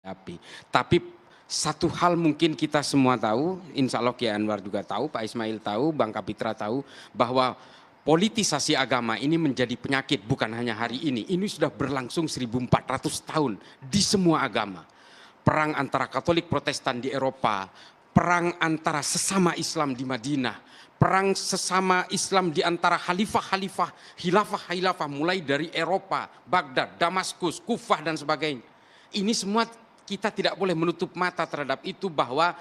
Tapi satu hal mungkin kita semua tahu, insya Allah Kiai Anwar juga tahu, Pak Ismail tahu, Bang Kapitra tahu, bahwa politisasi agama ini menjadi penyakit bukan hanya hari ini sudah berlangsung 1400 tahun di semua agama. Perang antara Katolik Protestan di Eropa, perang antara sesama Islam di Madinah, perang sesama Islam di antara khalifah-khalifah, khilafah-khilafah mulai dari Eropa, Baghdad, Damaskus, Kufah dan sebagainya. Ini semua kita tidak boleh menutup mata terhadap itu, bahwa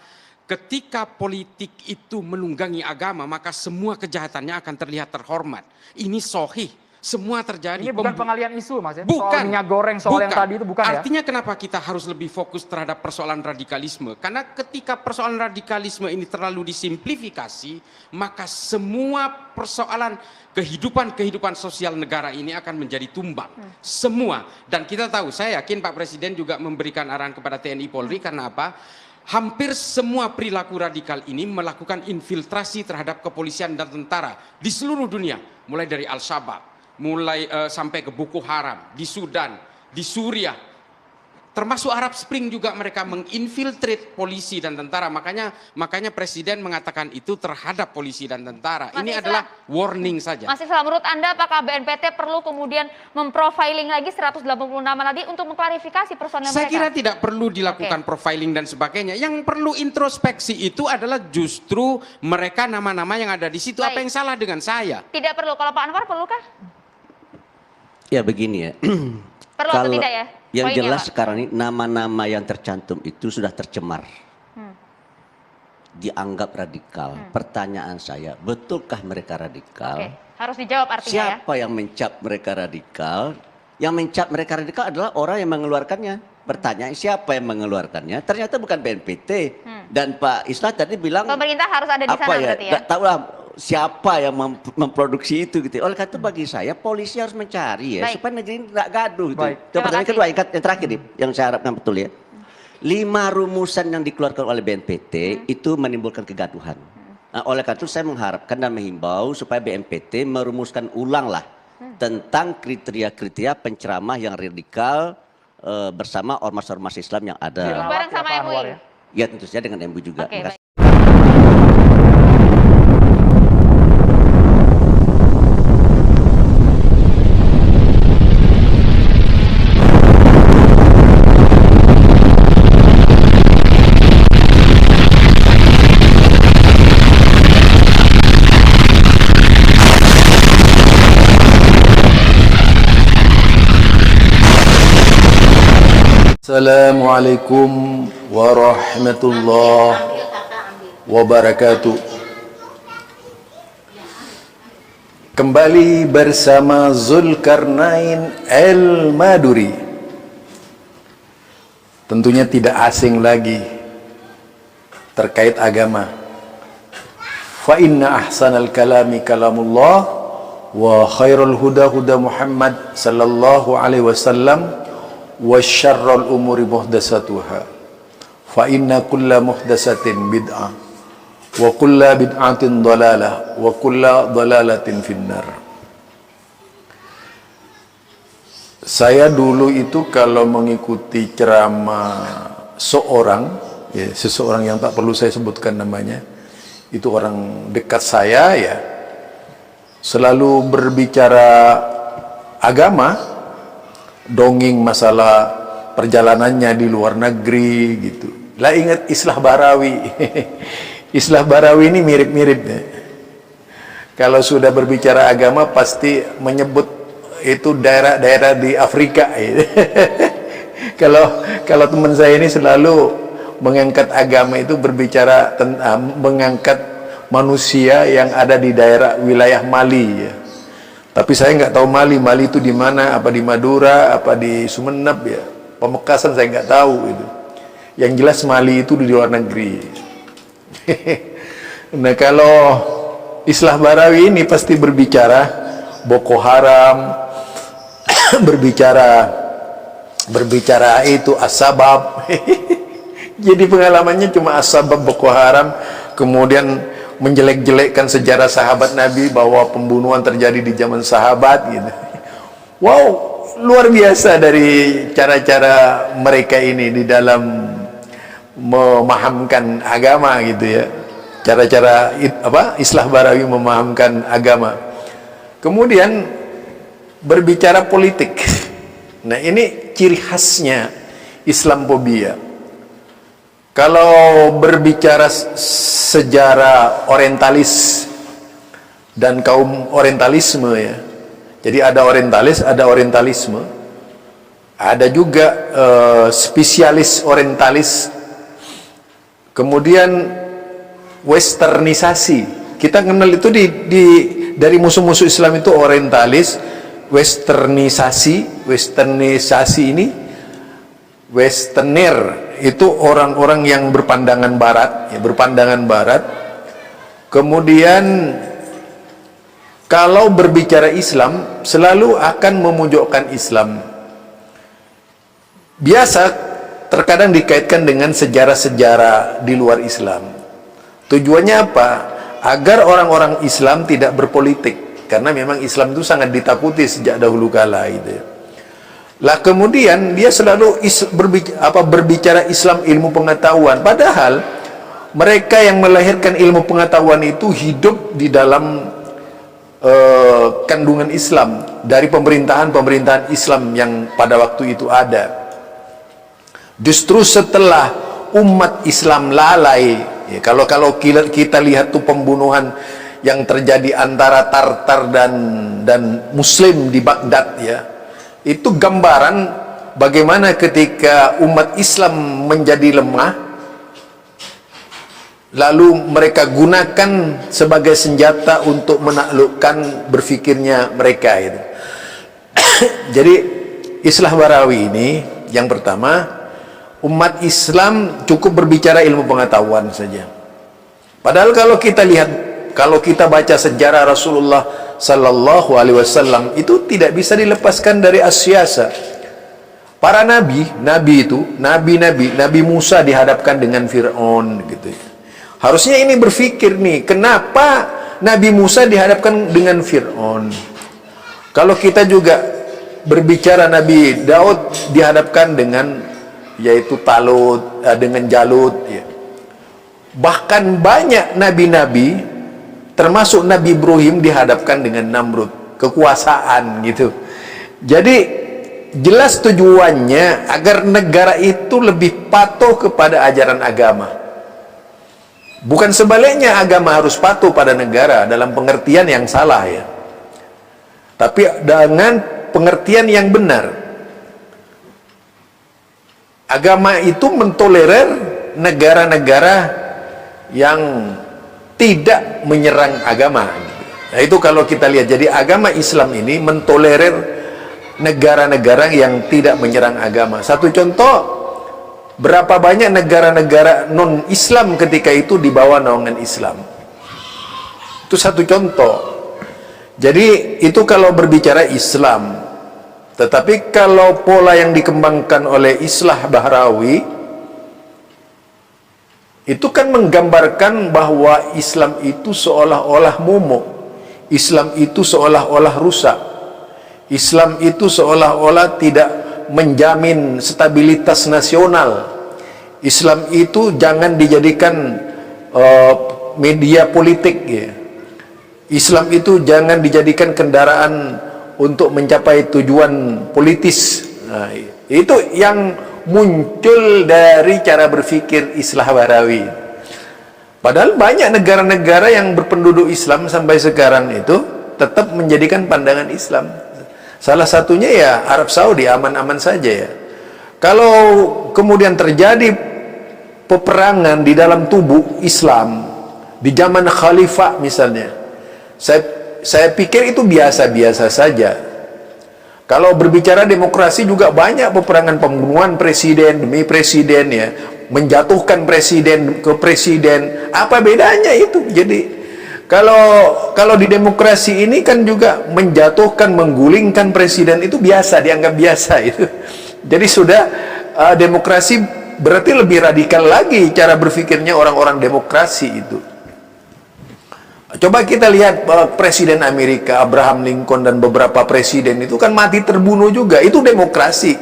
ketika politik itu menunggangi agama maka semua kejahatannya akan terlihat terhormat. Ini sahih, semua terjadi. Ini bukan pengalian isu Mas ya? Bukan. Soal minyak goreng, soal yang tadi itu bukan. Artinya kenapa kita harus lebih fokus terhadap persoalan radikalisme? Karena ketika persoalan radikalisme ini terlalu disimplifikasi, maka semua persoalan kehidupan sosial negara ini akan menjadi tumbang. Semua. Dan kita tahu, saya yakin Pak Presiden juga memberikan arahan kepada TNI Polri. Karena apa? Hampir semua perilaku radikal ini melakukan infiltrasi terhadap kepolisian dan tentara di seluruh dunia. Mulai dari Al-Shabaab, mulai sampai ke Boko Haram, di Sudan, di Suriah, termasuk Arab Spring juga mereka menginfiltrate polisi dan tentara. Makanya Presiden mengatakan itu terhadap polisi dan tentara. Ini adalah warning saja. Mas Islam, menurut Anda apakah BNPT perlu kemudian memprofiling lagi 180 nama tadi untuk mengklarifikasi personel mereka? Saya kira tidak perlu dilakukan profiling dan sebagainya. Yang perlu introspeksi itu adalah justru mereka, nama-nama yang ada di situ. Baik. Apa yang salah dengan saya? Tidak perlu. Kalau Pak Anwar perlukah? Ya begini ya. Perlu atau tidak ya? Yang poinnya, jelas Pak. sekarang ini nama-nama yang tercantum itu sudah tercemar. Dianggap radikal. Pertanyaan saya, betulkah mereka radikal? Oke, harus dijawab artinya. Siapa yang mencap mereka radikal? Yang mencap mereka radikal adalah orang yang mengeluarkannya. Pertanyaan, siapa yang mengeluarkannya? Ternyata bukan BNPT. Dan Pak Islah tadi bilang pemerintah harus ada di sana berarti ya? Gak tahu lah siapa yang memproduksi itu gitu. Oleh karena itu bagi saya polisi harus mencari ya, supaya negeri ini tidak gaduh gitu. Pertanyaan kedua, yang terakhir nih, yang saya harapkan betul ya. 5 rumusan yang dikeluarkan oleh BNPT itu menimbulkan kegaduhan. Nah, oleh karena itu saya mengharapkan dan menghimbau supaya BNPT merumuskan ulang lah tentang kriteria-kriteria penceramah yang radikal bersama ormas-ormas Islam yang ada. Bareng sama MUI. Ya tentu saja dengan MUI juga. Oke, baik. Assalamualaikum warahmatullahi wabarakatuh. Kembali bersama Zulkarnain Al-Maduri. Tentunya tidak asing lagi terkait agama. Fa inna ahsanal kalami kalamullah wa khairul huda huda Muhammad sallallahu alaihi wasallam wa syarrul umuri muhdasatuhah fa inna kulla muhdasatin bid'ah wa kulla bid'atin dalalah wa kulla dalalatin finnar. Saya dulu itu kalau mengikuti ceramah seorang, ya, seseorang yang tak perlu saya sebutkan namanya, itu orang dekat saya ya, selalu berbicara agama, dongeng masalah perjalanannya di luar negeri gitu. Lah ingat Islah Barawi. Islah Barawi ini mirip-mirip ya. Kalau sudah berbicara agama pasti menyebut itu daerah-daerah di Afrika gitu. Kalau teman saya ini selalu mengangkat agama itu berbicara tentang mengangkat manusia yang ada di daerah wilayah Mali ya. Tapi saya nggak tahu Mali itu di mana, apa di Madura, apa di Sumeneb ya. Pamekasan saya nggak tahu itu. Yang jelas Mali itu di luar negeri. Nah kalau Islah Barawi ini pasti berbicara Boko Haram, berbicara itu As-Sabab. Jadi pengalamannya cuma As-Sabab, Boko Haram, kemudian menjelek-jelekkan sejarah sahabat Nabi bahwa pembunuhan terjadi di zaman sahabat gitu. Wow, luar biasa dari cara-cara mereka ini di dalam memahamkan agama gitu ya. Cara-cara Islah Bahrawi memahamkan agama. Kemudian berbicara politik. Nah, ini ciri khasnya Islamophobia. Kalau berbicara sejarah orientalis dan kaum orientalisme ya. Jadi ada orientalis, ada orientalisme. Ada juga spesialis orientalis. Kemudian westernisasi. Kita kenal itu dari musuh-musuh Islam itu orientalis, westernisasi ini westerner itu orang-orang yang berpandangan barat, ya, berpandangan barat. Kemudian kalau berbicara Islam selalu akan memojokkan Islam. Biasa terkadang dikaitkan dengan sejarah-sejarah di luar Islam. Tujuannya apa? Agar orang-orang Islam tidak berpolitik, karena memang Islam itu sangat ditakuti sejak dahulu kala gitu. Lah kemudian dia selalu berbicara Islam ilmu pengetahuan, padahal mereka yang melahirkan ilmu pengetahuan itu hidup di dalam kandungan Islam dari pemerintahan Islam yang pada waktu itu ada. Justru setelah umat Islam lalai, ya, kalau kita lihat tuh pembunuhan yang terjadi antara Tartar dan Muslim di Baghdad ya, itu gambaran bagaimana ketika umat Islam menjadi lemah, lalu mereka gunakan sebagai senjata untuk menaklukkan berfikirnya mereka itu. Jadi Islah Bahrawi ini yang pertama, umat Islam cukup berbicara ilmu pengetahuan saja. Padahal kalau kita lihat, kalau kita baca sejarah Rasulullah Sallallahu Alaihi Wasallam itu tidak bisa dilepaskan dari asyasa. Para nabi Musa dihadapkan dengan Fir'aun gitu. Harusnya ini berpikir nih, kenapa Nabi Musa dihadapkan dengan Fir'aun? Kalau kita juga berbicara Nabi Daud dihadapkan dengan yaitu Talut, dengan Jalut ya. Bahkan banyak nabi-nabi termasuk Nabi Ibrahim dihadapkan dengan Namrud, kekuasaan gitu. Jadi jelas tujuannya agar negara itu lebih patuh kepada ajaran agama. Bukan sebaliknya agama harus patuh pada negara dalam pengertian yang salah ya. Tapi dengan pengertian yang benar. Agama itu mentolerir negara-negara yang tidak menyerang agama. Nah itu kalau kita lihat, jadi agama Islam ini mentolerir negara-negara yang tidak menyerang agama. Satu contoh, berapa banyak negara-negara non-Islam ketika itu di bawah naungan Islam. Itu satu contoh. Jadi itu kalau berbicara Islam. Tetapi kalau pola yang dikembangkan oleh Islah Bahrawi itu kan menggambarkan bahwa Islam itu seolah-olah momok, Islam itu seolah-olah rusak, Islam itu seolah-olah tidak menjamin stabilitas nasional. Islam itu jangan dijadikan media politik ya. Islam itu jangan dijadikan kendaraan untuk mencapai tujuan politis. Nah, itu yang muncul dari cara berpikir Islah Bahrawi. Padahal banyak negara-negara yang berpenduduk Islam sampai sekarang itu tetap menjadikan pandangan Islam. Salah satunya ya Arab Saudi, aman-aman saja ya. Kalau kemudian terjadi peperangan di dalam tubuh Islam di zaman khalifah misalnya, saya pikir itu biasa-biasa saja. Kalau berbicara demokrasi juga banyak peperangan, pembunuhan presiden demi presiden ya, menjatuhkan presiden ke presiden. Apa bedanya itu? Jadi kalau di demokrasi ini kan juga menjatuhkan, menggulingkan presiden itu biasa, dianggap biasa itu. Jadi sudah demokrasi berarti lebih radikal lagi cara berpikirnya orang-orang demokrasi itu. Coba kita lihat Presiden Amerika Abraham Lincoln dan beberapa presiden itu kan mati terbunuh juga. Itu demokrasi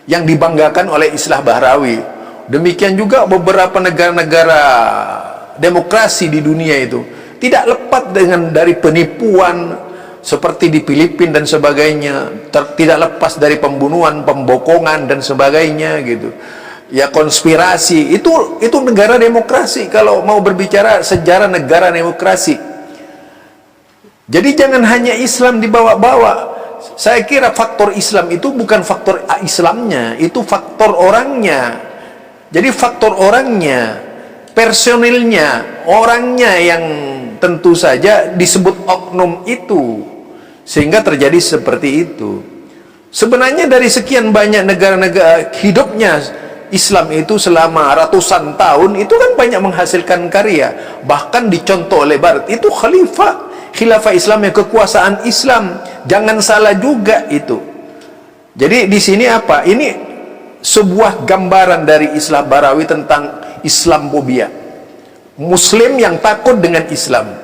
yang dibanggakan oleh Islah Bahrawi. Demikian juga beberapa negara-negara demokrasi di dunia itu tidak lepas dari penipuan seperti di Filipina dan sebagainya, tidak lepas dari pembunuhan, pembokongan dan sebagainya gitu. Ya, konspirasi itu negara demokrasi kalau mau berbicara sejarah negara demokrasi. Jadi jangan hanya Islam dibawa-bawa. Saya kira faktor Islam itu bukan faktor Islamnya, itu faktor orangnya. Jadi faktor orangnya, personilnya, orangnya yang tentu saja disebut oknum itu, sehingga terjadi seperti itu. Sebenarnya dari sekian banyak negara-negara hidupnya Islam itu selama ratusan tahun itu kan banyak menghasilkan karya, bahkan dicontoh oleh Barat. Itu khilafah Islam, yang kekuasaan Islam, jangan salah juga itu. Jadi di sini apa? Ini sebuah gambaran dari Islah Bahrawi tentang Islamophobia. Muslim yang takut dengan Islam,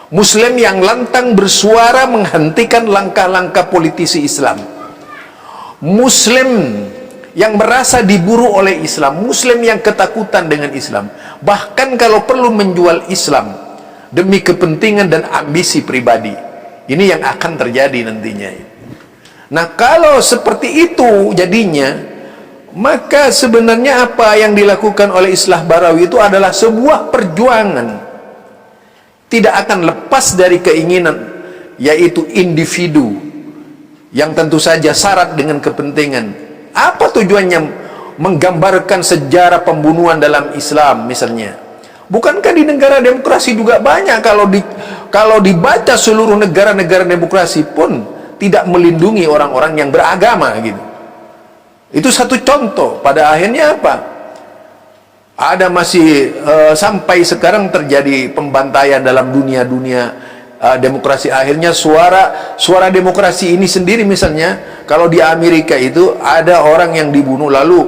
Muslim yang lantang bersuara menghentikan langkah-langkah politisi Islam, Muslim yang merasa diburu oleh Islam, Muslim yang ketakutan dengan Islam, bahkan kalau perlu menjual Islam demi kepentingan dan ambisi pribadi. Ini yang akan terjadi nantinya. Nah, kalau seperti itu jadinya, maka sebenarnya apa yang dilakukan oleh Islah Bahrawi itu adalah sebuah perjuangan, tidak akan lepas dari keinginan, yaitu individu yang tentu saja syarat dengan kepentingan. Apa tujuannya menggambarkan sejarah pembunuhan dalam Islam misalnya? Bukankah di negara demokrasi juga banyak? Kalau dibaca seluruh negara-negara demokrasi pun tidak melindungi orang-orang yang beragama gitu. Itu satu contoh. Pada akhirnya apa? Ada masih sampai sekarang terjadi pembantaian dalam dunia demokrasi. Akhirnya suara demokrasi ini sendiri, misalnya kalau di Amerika itu ada orang yang dibunuh, lalu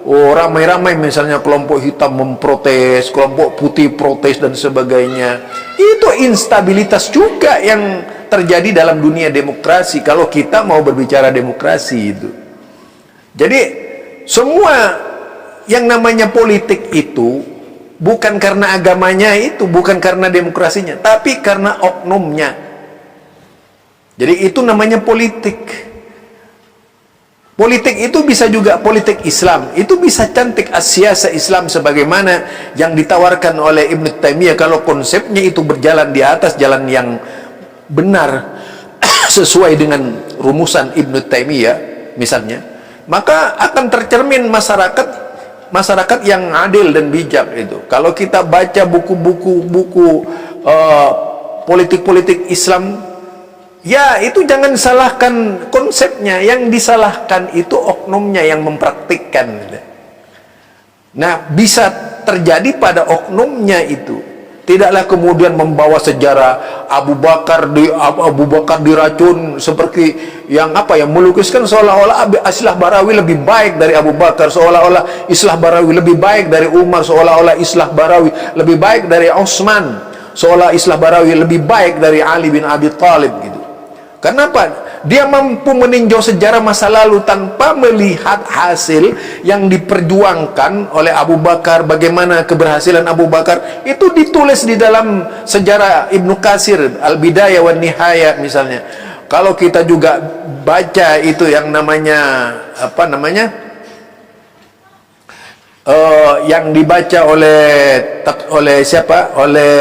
ramai-ramai misalnya kelompok hitam memprotes, kelompok putih protes dan sebagainya. Itu instabilitas juga yang terjadi dalam dunia demokrasi kalau kita mau berbicara demokrasi itu. Jadi semua yang namanya politik itu bukan karena agamanya itu, bukan karena demokrasinya, tapi karena oknumnya. Jadi itu namanya politik. Politik itu bisa juga politik Islam. Itu bisa cantik as-siyasah Islam sebagaimana yang ditawarkan oleh Ibnu Taimiyah. Kalau konsepnya itu berjalan di atas jalan yang benar sesuai dengan rumusan Ibnu Taimiyah misalnya, maka akan tercermin masyarakat yang adil dan bijak itu. Kalau kita baca buku-buku politik-politik Islam, ya itu jangan salahkan konsepnya, yang disalahkan itu oknumnya yang mempraktikkan. Nah, bisa terjadi pada oknumnya itu. Tidaklah kemudian membawa sejarah Abu Bakar diracun seperti yang melukiskan seolah-olah Islah Bahrawi lebih baik dari Abu Bakar, seolah-olah Islah Bahrawi lebih baik dari Umar, seolah-olah Islah Bahrawi lebih baik dari Utsman, seolah Islah Bahrawi lebih baik dari Ali bin Abi Thalib gitu. Kenapa? Dia mampu meninjau sejarah masa lalu tanpa melihat hasil yang diperjuangkan oleh Abu Bakar. Bagaimana keberhasilan Abu Bakar itu ditulis di dalam sejarah Ibnu Katsir, Al-Bidayah wan Nihayah misalnya. Kalau kita juga baca itu yang namanya yang dibaca oleh siapa? Oleh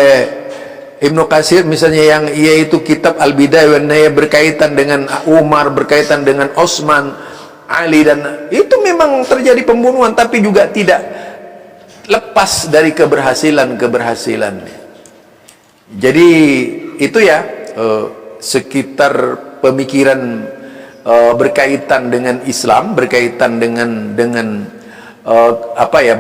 Ibnu Katsir misalnya, yang yaitu kitab Al-Bidayah wan Nihayah berkaitan dengan Umar, berkaitan dengan Utsman, Ali, dan itu memang terjadi pembunuhan, tapi juga tidak lepas dari keberhasilan-keberhasilannya. Jadi itu ya sekitar pemikiran berkaitan dengan Islam, berkaitan dengan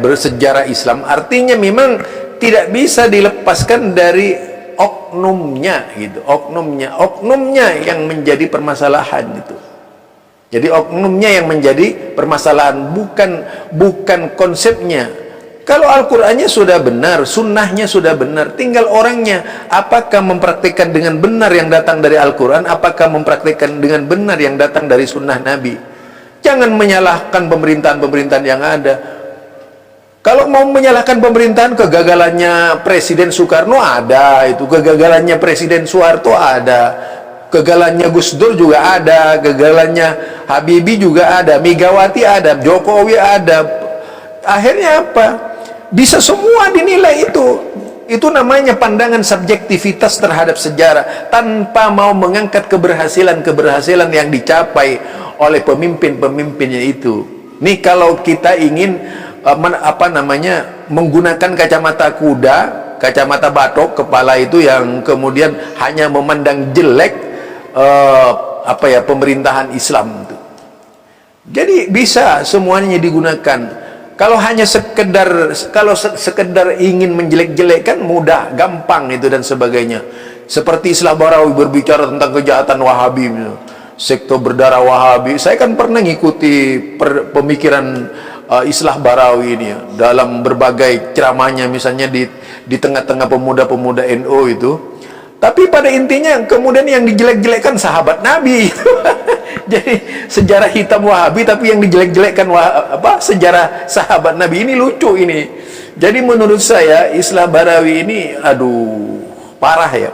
bersejarah Islam. Artinya memang tidak bisa dilepaskan dari oknumnya gitu, oknumnya yang menjadi permasalahan itu. Jadi oknumnya yang menjadi permasalahan, bukan konsepnya, Kalau Al-Qur'annya sudah benar, sunnahnya sudah benar, tinggal orangnya apakah mempraktikkan dengan benar yang datang dari Al-Quran, apakah mempraktikkan dengan benar yang datang dari sunnah Nabi. Jangan menyalahkan pemerintahan-pemerintahan yang ada. Kalau mau menyalahkan pemerintahan, kegagalannya Presiden Soekarno ada, itu kegagalannya Presiden Soeharto ada, kegagalannya Gus Dur juga ada, kegagalannya Habibie juga ada, Megawati ada, Jokowi ada. Akhirnya apa? Bisa semua dinilai itu. Itu namanya pandangan subjektivitas terhadap sejarah tanpa mau mengangkat keberhasilan-keberhasilan yang dicapai oleh pemimpin-pemimpinnya itu. Nih kalau kita ingin menggunakan kacamata kuda, kacamata batok kepala itu yang kemudian hanya memandang jelek pemerintahan Islam itu. Jadi bisa semuanya digunakan. Kalau hanya sekedar ingin menjelek-jelekkan mudah, gampang itu dan sebagainya. Seperti Islah Barawi berbicara tentang kejahatan Wahabi, sektor berdarah Wahabi. Saya kan pernah ngikuti pemikiran Islah Barawi ini ya, dalam berbagai ceramahnya, misalnya di tengah-tengah pemuda-pemuda NU itu. Tapi pada intinya kemudian yang dijelek-jelekkan sahabat Nabi. Jadi sejarah hitam Wahabi tapi yang dijelek-jelekkan sejarah sahabat Nabi. Ini lucu ini. Jadi menurut saya Islah Barawi ini parah ya.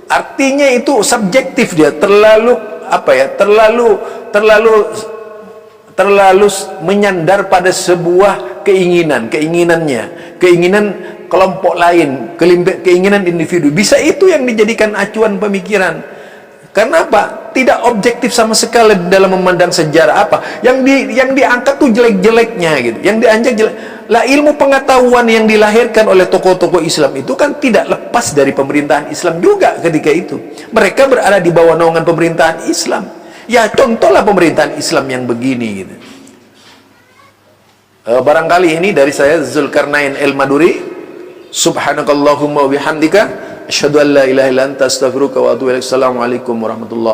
Artinya itu subjektif, dia terlalu menyandar pada sebuah keinginan kelompok lain, keinginan individu. Bisa itu yang dijadikan acuan pemikiran. Karena apa? Tidak objektif sama sekali dalam memandang sejarah. Yang diangkat tuh jelek-jeleknya gitu. Yang dianjak jelek. Lah ilmu pengetahuan yang dilahirkan oleh tokoh-tokoh Islam itu kan tidak lepas dari pemerintahan Islam juga ketika itu. Mereka berada di bawah naungan pemerintahan Islam. Ya contohlah pemerintahan Islam yang begini gitu. Barangkali ini dari saya, Zulkarnain El-Maduri. Subhanakallahumma wa bihamdika asyhadu an la ilaha illa anta astaghfiruka wa atubu ilaik. Assalamualaikum warahmatullahi